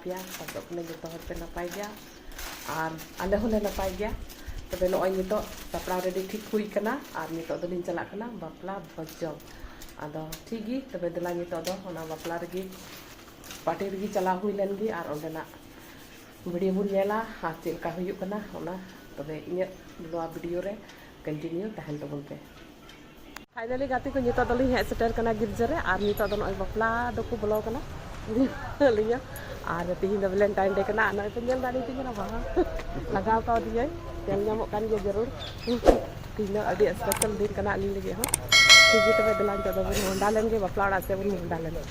पिया खजोग कना जतो हर पे नपाय गया और आले होले नपाय गया तबे नय नितो सापड़ा रेडी ठीक हुई कना और नितो दलिन चला कना बापला भजम आदो ठीक गी तबे दला नितो दो ओना बापला रेगी पार्टी रेगी चला हुई लेनगी और ओंडेना वीडियो बुन नेला आ चेलका हुयु कना ओना तबे इने नोआ वीडियो रे कंटिन्यू तहन तबन पे फाइनली गाती को नितो दलिन हे सेटर कना गिरजा रे और नितो दो नय बापला दो को बोलो कना लिया और तीन द वैलेंटाइन डे कना नय पे नेल दाड़ी तीन ना बा लगाव का दिए तेल नामो कान के जरूर तीन अडी स्पेशल दिन कना अली लगे हो ठीक तबे दलान तो बन होंडा लेंगे बापला ओड़ा से बन होंडा लेंगे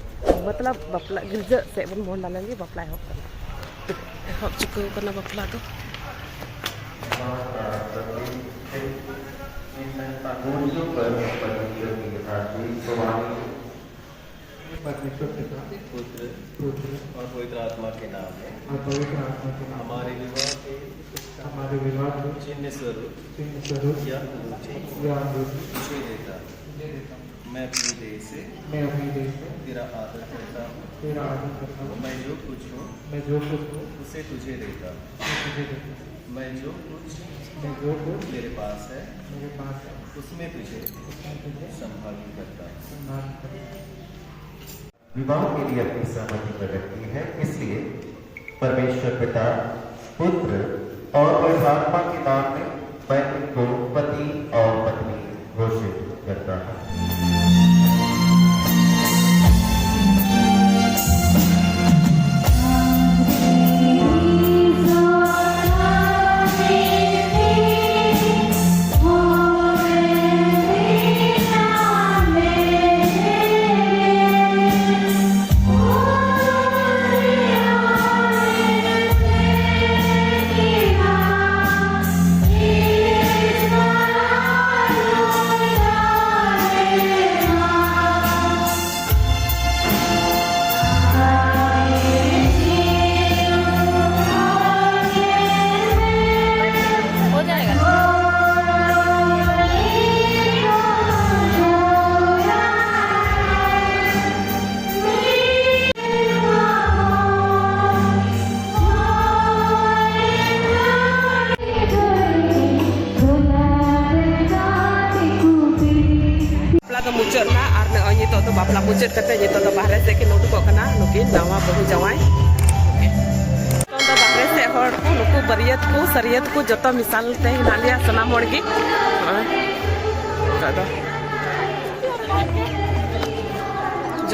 मतलब बापला गिरजा से बन होंडा लेंगे बापला हो चुको कना बापला तो परमेश्वर पिता पुत्र और पवित्र आत्मा के नाम है हमारे विवाह के चिन्ह स्वरूप या तुझे देता मैं अपनी देह से तेरा आदर करता हूँ मैं जो कुछ हूँ उसे तुझे देता मैं जो कुछ मेरे पास है उसमें तुझे संभालित करता हूँ। विवाह के लिए अपनी सहमति प्रकट की है, इसलिए परमेश्वर पिता पुत्र और पवित्र आत्मा के नाम में मैं इनको पति और पत्नी घोषित करता हूँ। मुचाद ना और नय नितो तो बापला मुचाद कते नितो तो बाहरे से के नोटको कना नुकिन नवा बहु जवाई तो बाहरे से हर को नुकु बरियत को सरियत को जतो मिसाल ते हिना लिया सनाम होड़गी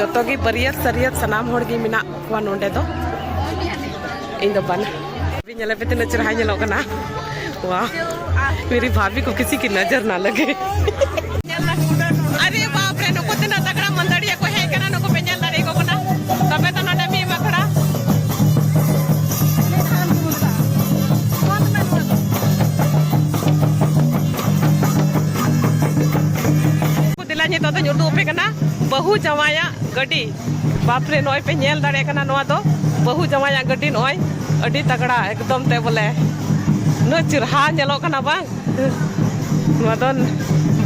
जतो की बरियत सरियत सनाम होड़गी मिना को नोंडे दो इन दो बन भी नेले पे तिना चरहा नेलो कना वाह मेरी भाभी को किसी की नजर ना लगे। अरे बाप रे नुको तना तगड़ा मंदड़िया को है कना नुको पेंजल दारे को कना तबे तो ना डमी मखड़ा को दिलानी तो नुडू पे कना बहु जवाया गड्डी बाप रे नय पे नेल दारे कना नवा तो बहु जवाया गड्डी नय अडी तगड़ा एकदम ते बोले न चिरहा नेलो कना बांग मदन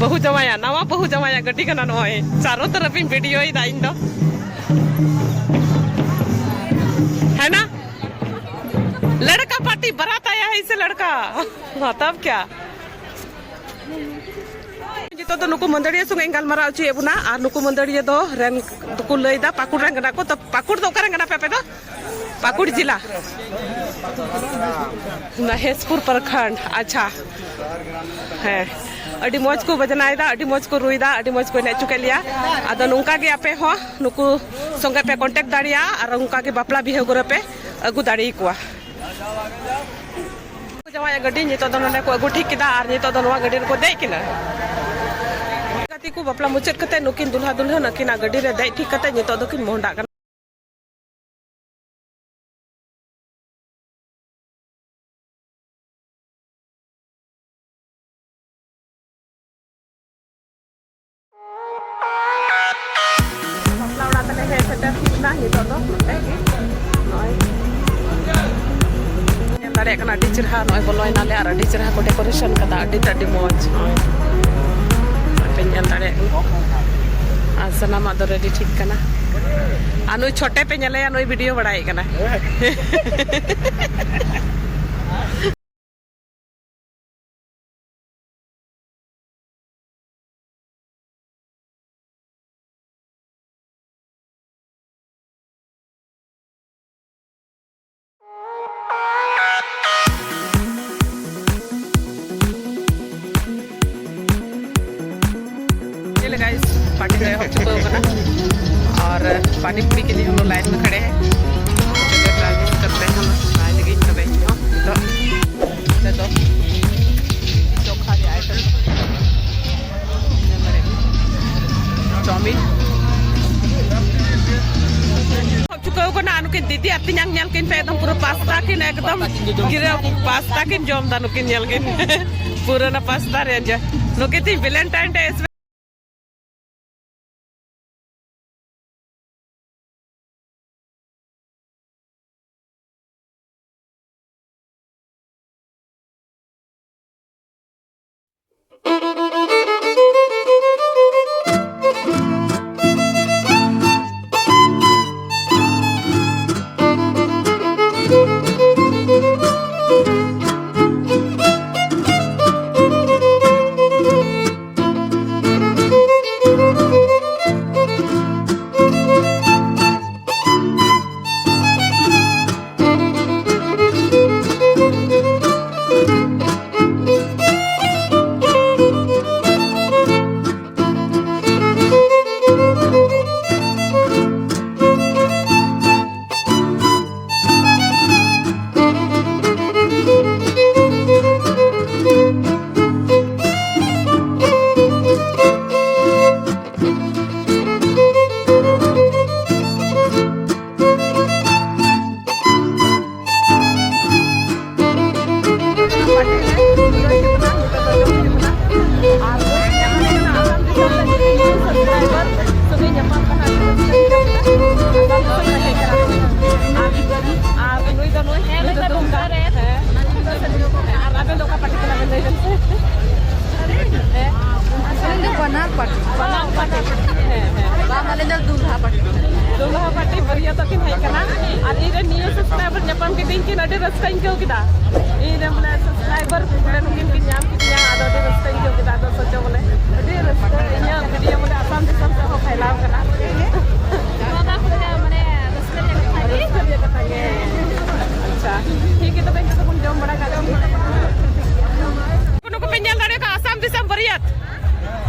बहु जमाया नवा बहु जमाया गड्डी कना नय चारों तरफ वीडियो ही दाइन दो है ना लड़का पार्टी बारात आया है इसे लड़का हाँ तब क्या जितो तो नुकु मंदड़िया संगे गलमारा उची बुना और नुकु मंदड़िया दो रेन को लैदा पाकुड़ रेन कना को तो पाकुड़ दो करें कना पे दो पाकुड़ जिला महेशपुर प्रखंड अच्छा है अड़ी मौज को बजनायदा अड़ी मौज को रुईदा अड़ी मौज को नेचु के लिया आदो नुका के आपे हो नुकु संगे पे कांटेक्ट दाड़िया और उनका के बापला बिहे गोरे पे अगु दाड़ी कुआ जमाया गड्डी नितो दो ने को अगु ठीक किदा और नितो दो नवा गड्डी को दे किना गति को बापला मुचत कते नुकिन दुल्हा दुल्हन नकिना गड्डी रे दे ठीक कते नितो दो किन मोंडा अड़ी चरहा नय बोलोय नाले और अड़ी चरहा को डेकोरेशन कदा अड़ी मौज पे नेल दाड़े सनामा दो रेडी ठीक कना नुई छोटे पे नले नुई वीडियो बड़ाई कना गाइस पार्टी का हो चुका होगा ना और पानी पूरी के लिए हम लोग लाइन में खड़े हैं करते हैं हम लाइन लगी तो चोखा आइटम चाउमीन हो चुका होगा ना अनुकिन दीदी अति nyal किन पे एकदम पूरा पास्ता किन एकदम गिरा पास्ता किन जम दा नुकिन nyal किन पूरा ना पास्ता रे जा नुकिन वैलेंटाइन डे दूल्हा पार्टी बढ़िया तो किन है करना और इरे न्यू सब्सक्राइबर जपम के दिन किन अडे रस्ता इनके होगिदा इरे बोले सब्सक्राइबर बोले नुकिन किन नाम किन या आदो अडे रस्ता इनके होगिदा तो सोचो बोले अडे रस्ता इन्या वीडियो बोले आसाम दिसम से हो फैलाव करना नोदा खुले माने रस्ता जे बताइए अच्छा ठीक है तो बेंच तो कुन जम बड़ा का कुनो को पेंजल दाड़े का आसाम दिसम बरियत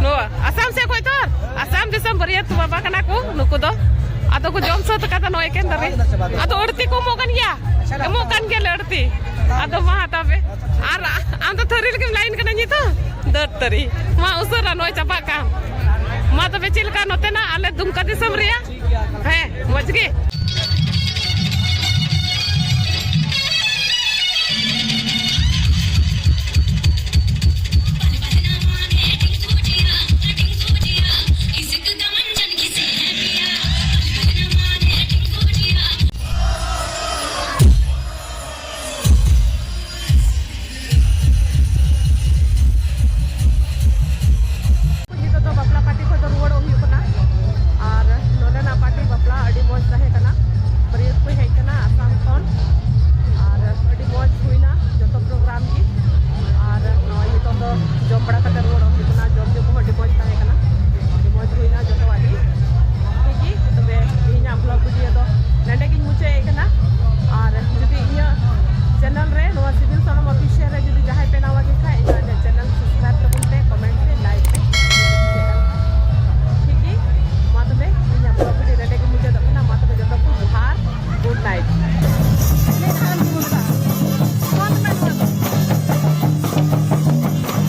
नो आसाम से कोई तो आसाम दिसम बरियत बाबा कना को नुको दो atau ku jom satu kata noy kan dari atau urti ku mau kan ya mau kan ke lurti atau mah tapi ara am to thari lagi lain kan ni to dot tari ma usara noy capak kan ma to becil kan note na ale dumka disam ria he mojge